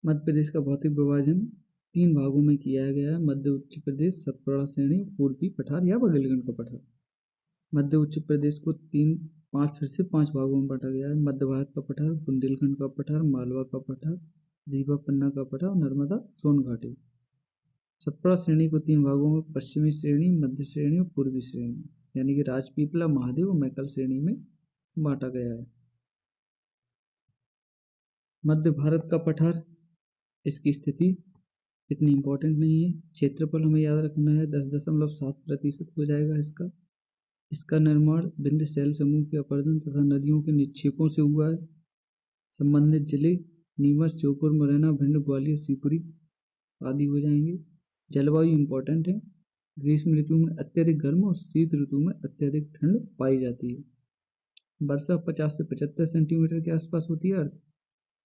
मध्य प्रदेश का भौतिक विभाजन 3 भागों में किया गया है। मध्य उच्च प्रदेश, सतपुड़ा श्रेणी, पूर्वी पठार या बघेलखंड का पठार। मध्य उच्च प्रदेश को फिर से 5 भागों में बांटा गया है। मध्य भारत का पठार, बुंदेलखंड का पठार, मालवा का पठार, रीवा पन्ना का पठार, नर्मदा सोन घाटी। सतपुड़ा श्रेणी को 3 भागों में पश्चिमी श्रेणी, मध्य श्रेणी और पूर्वी श्रेणी यानी कि राजपीपला, महादेव और मैकल श्रेणी में बांटा गया है। मध्य भारत का पठार, इसकी स्थिति इतनी इंपॉर्टेंट नहीं है। क्षेत्रफल हमें याद रखना है 10.7% हो जाएगा इसका। इसका निर्माण विंध्य शैल समूह के अपरदन तथा नदियों के निक्षेपों से हुआ है। संबंधित जिले नीमच, श्योपुर, मुरैना, भिंड, ग्वालियर, शिवपुरी आदि हो जाएंगे। जलवायु इंपॉर्टेंट है। ग्रीष्म ऋतु में अत्यधिक गर्म और शीत ऋतु में अत्यधिक ठंड पाई जाती है। वर्षा 50 से 75 सेंटीमीटर के आसपास होती है,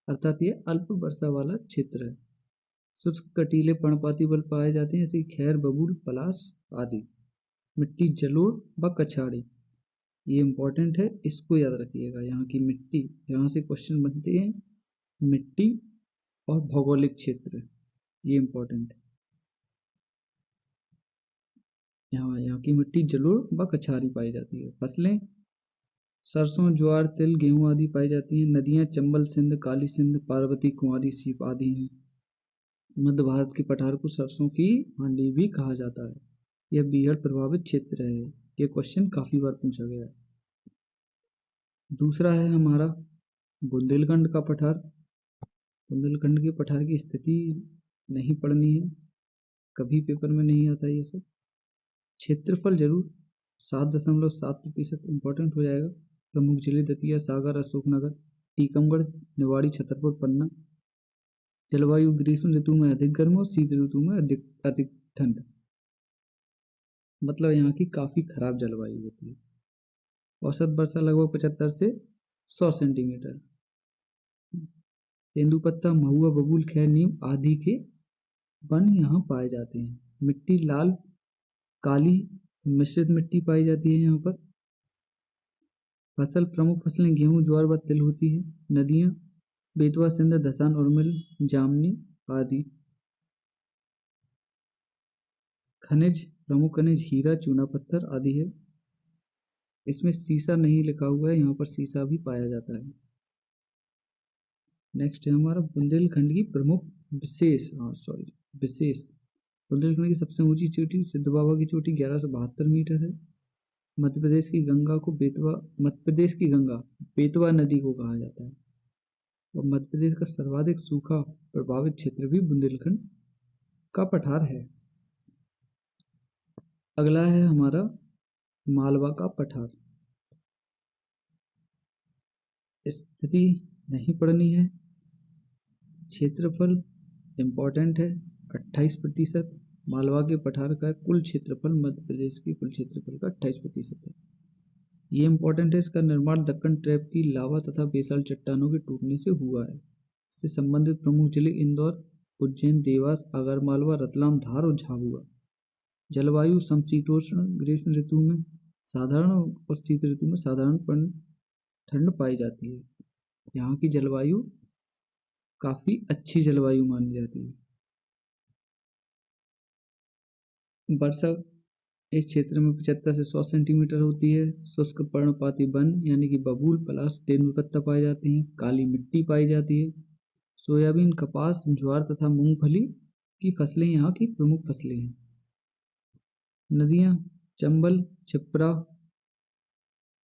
अर्थात ये अल्प वर्षा वाला क्षेत्र है। शुष्क कटीले पर्णपाती बल पाए जाते हैं, जैसे खैर, बबूल, पलाश आदि। मिट्टी जलोढ़ व कछाड़ी, ये इंपॉर्टेंट है, इसको याद रखिएगा। यहाँ की मिट्टी, यहाँ से क्वेश्चन बनते हैं। मिट्टी और भौगोलिक क्षेत्र, ये इंपॉर्टेंट है। यहाँ की मिट्टी जलोढ़ व कछारी पाई जाती है। फसलें सरसों, ज्वार, तिल, गेहूं आदि पाई जाती हैं। नदियां चंबल सिंध, काली सिंध, पार्वती, कुंवारी, सीप आदि हैं। मध्य भारत के पठार को सरसों की हांडी भी कहा जाता है। यह बीहड़ प्रभावित क्षेत्र है। यह क्वेश्चन काफी बार पूछा गया है। दूसरा है हमारा बुंदेलखंड का पठार। बुंदेलखंड के पठार की स्थिति नहीं पढ़नी है, कभी पेपर में नहीं आता ये सब। क्षेत्रफल जरूर 7.7% इंपॉर्टेंट हो जाएगा। प्रमुख जिले दतिया, सागर, अशोकनगर, टीकमगढ़, निवाड़ी, छतरपुर, पन्ना। जलवायु ग्रीष्म ऋतु में अधिक गर्म और शीत ऋतु में अधिक ठंड, मतलब यहाँ की काफी खराब जलवायु होती है। औसत वर्षा लगभग 75 से 100 सेंटीमीटर। तेंदुपत्ता, महुआ, बबूल, खैर, नीम आदि के वन यहाँ पाए जाते हैं। मिट्टी लाल, काली मिश्रित मिट्टी पाई जाती है यहाँ पर। फसल, प्रमुख फसलें गेहूं, ज्वार व तिल होती है। नदियां बेतवा, सिंध, धसान, उर्मिल, जामनी आदि। खनिज, प्रमुख खनिज हीरा, चूना पत्थर आदि है। इसमें सीसा नहीं लिखा हुआ है, यहाँ पर सीसा भी पाया जाता है। नेक्स्ट है हमारा बुंदेलखंड की प्रमुख विशेष। बुंदेलखंड की सबसे ऊंची चोटी सिद्ध बाबा की चोटी 1172 मीटर है। मध्य प्रदेश की गंगा बेतवा नदी को कहा जाता है। और मध्य प्रदेश का सर्वाधिक सूखा प्रभावित क्षेत्र भी बुंदेलखंड का पठार है। अगला है हमारा मालवा का पठार। स्थिति नहीं पढ़नी है। क्षेत्रफल इंपॉर्टेंट है 28%। मालवा के पठार का कुल क्षेत्रफल मध्य प्रदेश के कुल क्षेत्रफल का 28% है। ये इंपॉर्टेंट है। इसका निर्माण दक्कन ट्रैप की लावा तथा बेसाल्ट चट्टानों के टूटने से हुआ है। इससे संबंधित प्रमुख जिले इंदौर, उज्जैन, देवास, आगरमालवा, रतलाम, धार और झाबुआ। जलवायु समशीतोष्ण, ग्रीष्म ऋतु में साधारण और शीत ऋतु में साधारण ठंड पाई जाती है। यहाँ की जलवायु काफी अच्छी जलवायु मानी जाती है। वर्षा इस क्षेत्र में 75 से 100 सेंटीमीटर होती है। शुष्क पर्णपाती वन यानी कि बबूल, पलाश, तेंदुपत्ता पाए जाते हैं। काली मिट्टी पाई जाती है। सोयाबीन, कपास, ज्वार तथा मूंगफली की फसलें यहाँ की प्रमुख फसलें हैं। नदियां चंबल, छिप्रा,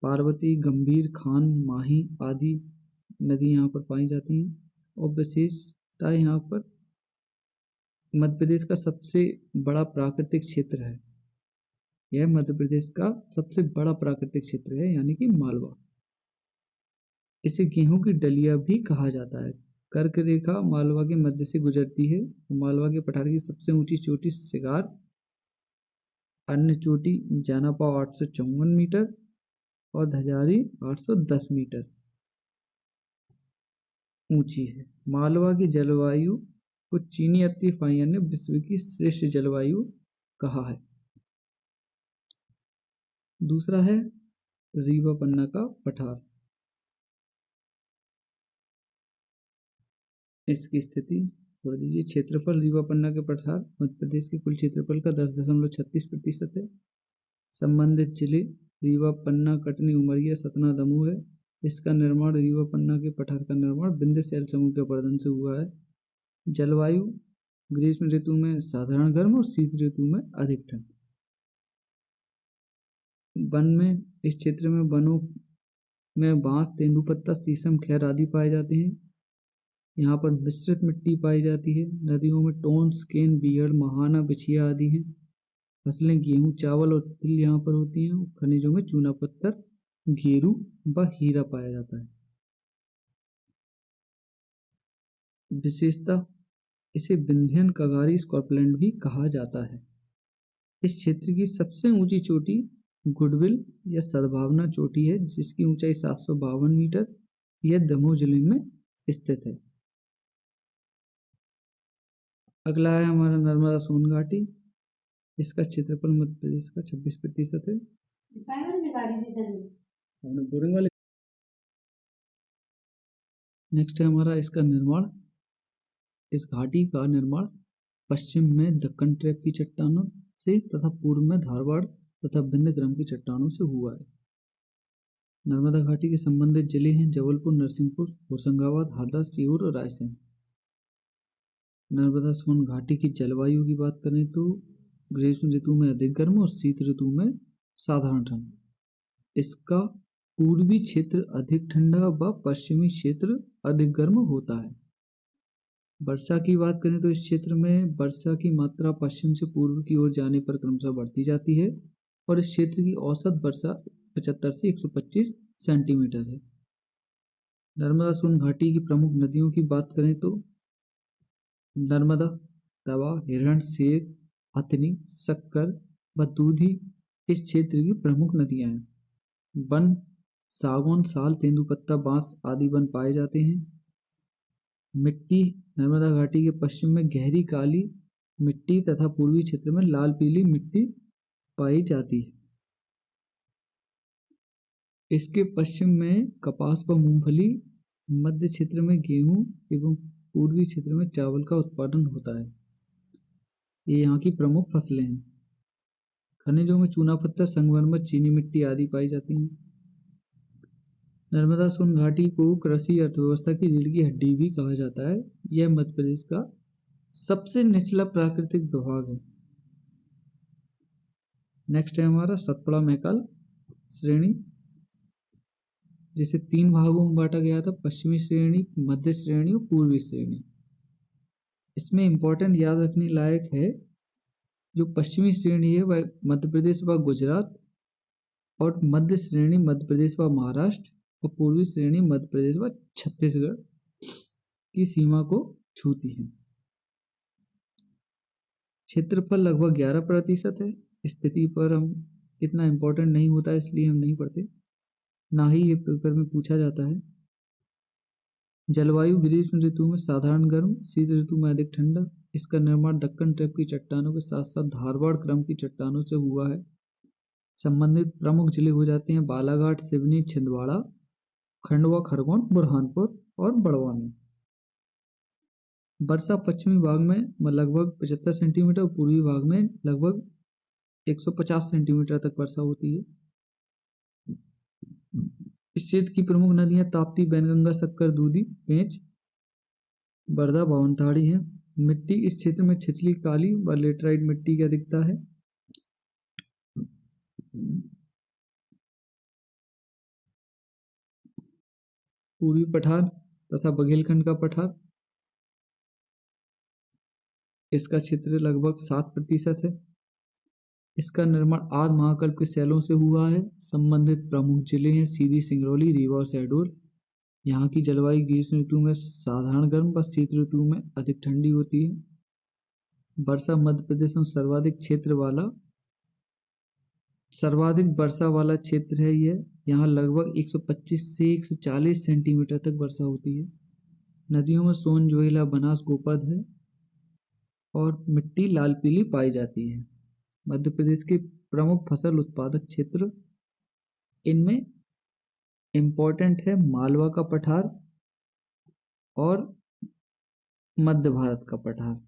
पार्वती, गंभीर, खान, माही आदि नदी यहाँ पर पाई जाती हैं। और विशेषता यहाँ पर मध्य प्रदेश का सबसे बड़ा प्राकृतिक क्षेत्र है। यह मध्य प्रदेश का सबसे बड़ा प्राकृतिक क्षेत्र है, यानी कि मालवा। इसे गेहूं की डलिया भी कहा जाता है। कर्क रेखा मालवा के मध्य से गुजरती है। मालवा के पठार की सबसे ऊंची चोटी शिगार, अन्य चोटी जानापाव 854 मीटर और धजारी 810 मीटर ऊंची है। मालवा की जलवायु को चीनी अति फाइयर ने विश्व की श्रेष्ठ जलवायु कहा है। दूसरा है रीवा पन्ना का पठार। इसकी स्थिति छोड़ दीजिए। क्षेत्रफल रीवा पन्ना के पठार मध्य प्रदेश के कुल क्षेत्रफल का 10.36% है। संबंधित जिले रीवा पन्ना कटनी उमरिया सतना दमोह है। इसका निर्माण रीवा पन्ना के पठार का निर्माण विंध्य शैल समूह के अपरदन से हुआ है। जलवायु ग्रीष्म ऋतु में साधारण गर्म और शीत ऋतु में अधिक ठंड। वन में इस क्षेत्र में वनों में बांस तेंदुपत्ता शीशम खैर आदि पाए जाते हैं। यहाँ पर मिश्रित मिट्टी पाई जाती है। नदियों में टोन्स केन बीहड़ महाना बिछिया आदि हैं। फसलें गेहूं चावल और तिल यहाँ पर होती हैं। खनिजों में चूना पत्थर गेरू व हीरा पाया जाता है। विशेषता इसे विंध्यन कगारी स्कॉटलैंड भी कहा जाता है। इस क्षेत्र की सबसे ऊंची चोटी गुडविल या सद्भावना चोटी है जिसकी ऊंचाई 752 मीटर। यह दमोह जिले में स्थित है। अगला है हमारा नर्मदा सोन घाटी। इसका क्षेत्रफल मध्य प्रदेश का 26% है। नेक्स्ट है हमारा इसका निर्माण। इस घाटी का निर्माण पश्चिम में दक्कन ट्रैप की चट्टानों से तथा पूर्व में धारवाड़ तथा विंध्य क्रम की चट्टानों से हुआ है। नर्मदा घाटी के संबंधित जिले हैं जबलपुर नरसिंहपुर होशंगाबाद हरदा सीहोर और रायसेन। नर्मदा सोन घाटी की जलवायु की बात करें तो ग्रीष्म ऋतु में अधिक गर्म और शीत ऋतु में साधारण ठंड। इसका पूर्वी क्षेत्र अधिक ठंडा व पश्चिमी क्षेत्र अधिक गर्म होता है। वर्षा की बात करें तो इस क्षेत्र में वर्षा की मात्रा पश्चिम से पूर्व की ओर जाने पर क्रमशः बढ़ती जाती है और इस क्षेत्र की औसत वर्षा 75 से 125 सेंटीमीटर है। नर्मदा सोन घाटी की प्रमुख नदियों की बात करें तो नर्मदा तवा हिरण सेर हथनी शक्कर व दूधी इस क्षेत्र की प्रमुख नदियां हैं। वन सागौन साल तेंदुपत्ता बांस आदि वन पाए जाते हैं। मिट्टी नर्मदा घाटी के पश्चिम में गहरी काली मिट्टी तथा पूर्वी क्षेत्र में लाल पीली मिट्टी पाई जाती है। इसके पश्चिम में कपास व मूंगफली, मध्य क्षेत्र में गेहूं एवं पूर्वी क्षेत्र में चावल का उत्पादन होता है। ये यहाँ की प्रमुख फसलें हैं। खनिजों में चूना पत्थर संगमरमर चीनी मिट्टी आदि पाई जाती हैं। नर्मदा सोन घाटी को कृषि अर्थव्यवस्था की रीढ़ की हड्डी भी कहा जाता है। यह मध्य प्रदेश का सबसे निचला प्राकृतिक विभाग है। नेक्स्ट है हमारा सतपुड़ा मैकाल श्रेणी, जिसे 3 भागों में बांटा गया था, पश्चिमी श्रेणी, मध्य श्रेणी और पूर्वी श्रेणी। इसमें इंपॉर्टेंट याद रखने लायक है जो पश्चिमी श्रेणी है वह मध्य प्रदेश व गुजरात और मध्य श्रेणी मध्य प्रदेश व महाराष्ट्र और पूर्वी श्रेणी मध्य प्रदेश व छत्तीसगढ़ की सीमा को छूती है। क्षेत्रफल लगभग 11% है। स्थिति पर हम इतना इंपॉर्टेंट नहीं होता है इसलिए हम नहीं पढ़ते, ना ही ये पेपर में पूछा जाता है। जलवायु ग्रीष्म ऋतु में साधारण गर्म, शीत ऋतु में अधिक ठंडा। इसका निर्माण दक्कन ट्रैप की चट्टानों के साथ साथ धारवाड़ क्रम की चट्टानों से हुआ है। संबंधित प्रमुख जिले हो जाते हैं बालाघाट सिवनी छिंदवाड़ा खंडवा खरगोन बुरहानपुर और बड़वानी। वर्षा पश्चिमी भाग में लगभग 75 सेंटीमीटर और पूर्वी भाग में लगभग 150 सेंटीमीटर तक वर्षा होती है। इस क्षेत्र की प्रमुख नदियां ताप्ती बैनगंगा शक्कर दूधी पेंच बरदा बावनथाड़ी हैं। मिट्टी इस क्षेत्र में छिछली काली व लेटराइट मिट्टी की अधिकता है। पूर्वी पठार तथा बघेलखंड का पठार, इसका क्षेत्र लगभग 7% है। इसका निर्माण आदि महाकल्प के शैलों से हुआ है। संबंधित प्रमुख जिले हैं सीधी सिंगरौली रीवा और शहडोल। यहाँ की जलवायु ग्रीष्म ऋतु में साधारण गर्म व शीत ऋतु में अधिक ठंडी होती है। वर्षा मध्य प्रदेश में सर्वाधिक वर्षा वाला क्षेत्र है यह। यहाँ लगभग 125 से 140 सेंटीमीटर तक वर्षा होती है। नदियों में सोन जोहिला बनास गोपद है और मिट्टी लाल पीली पाई जाती है। मध्य प्रदेश के प्रमुख फसल उत्पादक क्षेत्र, इनमें इंपॉर्टेंट है मालवा का पठार और मध्य भारत का पठार,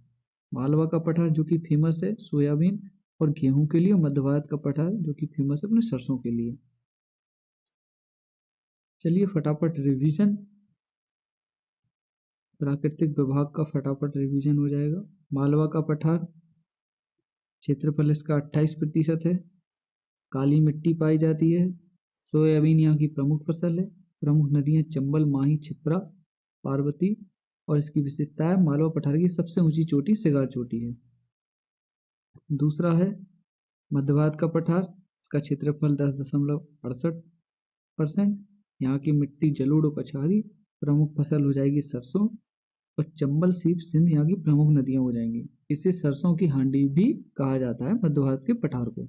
मालवा का पठार जो कि फेमस है सोयाबीन और गेहूं के लिए, और मध्य भारत का पठार जो कि फेमस है अपने सरसों के लिए। चलिए फटाफट रिवीजन, प्राकृतिक विभाग का फटाफट रिवीजन हो जाएगा। मालवा का पठार, क्षेत्रफल इसका 28% है, काली मिट्टी पाई जाती है, सोयाबीन यहाँ की प्रमुख फसल है, प्रमुख नदियां चंबल, माही, छिप्रा, पार्वती, और इसकी विशेषता है मालवा पठार की सबसे ऊंची चोटी सिगार चोटी है। दूसरा है मध्य भारत का पठार, इसका क्षेत्रफल 10.68%, यहाँ की मिट्टी जलोढ़ और कछारी, प्रमुख फसल हो जाएगी सरसों, और चंबल, सीप, सिंध यहाँ की प्रमुख नदियां हो जाएंगी। इसे सरसों की हांडी भी कहा जाता है मध्य भारत के पठार को।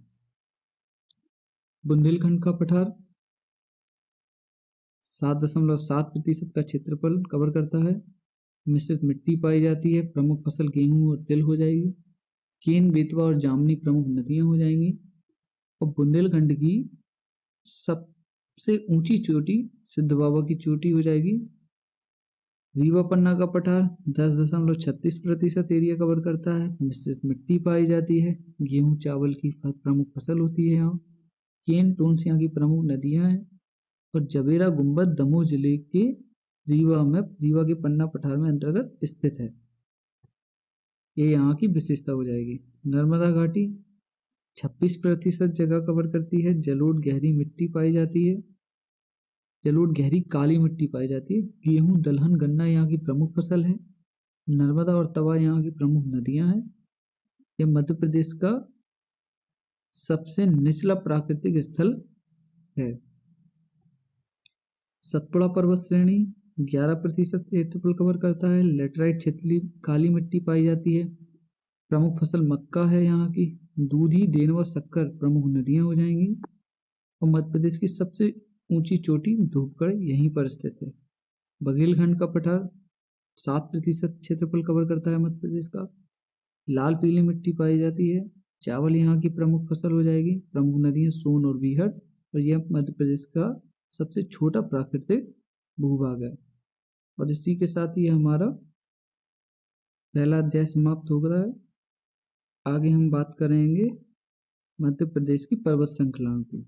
बुंदेलखंड का पठार 7.7% का क्षेत्रफल कवर करता है, मिश्रित मिट्टी पाई जाती है, प्रमुख फसल गेहूं और तिल हो जाएगी, केन, बेतवा और जामनी प्रमुख नदियां हो जाएंगी, और बुंदेलखंड की सबसे ऊंची चोटी सिद्ध बाबा की चोटी हो जाएगी। रीवा पन्ना का पठार 10.36% एरिया कवर करता है, मिश्रित मिट्टी पाई जाती है, गेहूं चावल की प्रमुख फसल होती है यहाँ, केन, टोंस यहाँ की प्रमुख नदियां हैं, और जबेरा गुंबद दमोह जिले के रीवा के पन्ना पठार में अंतर्गत स्थित है। ये यहाँ की विशेषता हो जाएगी। नर्मदा घाटी 26% जगह कवर करती है, जलोढ़ गहरी मिट्टी पाई जाती है, जलोढ़ गहरी काली मिट्टी पाई जाती है, गेहूं, दलहन, गन्ना यहाँ की प्रमुख फसल है, नर्मदा और तवा यहाँ की प्रमुख नदियां हैं। यह मध्य प्रदेश का सबसे निचला प्राकृतिक स्थल है। सतपुड़ा पर्वत श्रेणी 11% क्षेत्रफल कवर करता है, लेटराइट क्षेत्रीय काली मिट्टी पाई जाती है, प्रमुख फसल मक्का है यहाँ की, दूधी, देनवा, शक्कर प्रमुख नदियां हो जाएंगी, और मध्य प्रदेश की सबसे ऊंची चोटी धूपगढ़ यहीं पर स्थित है। बघेलखंड का पठार 7% क्षेत्रफल कवर करता है मध्य प्रदेश का, लाल पीली मिट्टी पाई जाती है, चावल यहाँ की प्रमुख फसल हो जाएगी, प्रमुख नदियां सोन और बीहड़, और यह मध्य प्रदेश का सबसे छोटा प्राकृतिक भूभाग है। और इसी के साथ ही हमारा पहला अध्याय समाप्त हो गया है। आगे हम बात करेंगे मध्य प्रदेश की पर्वत श्रृंखलाओं की।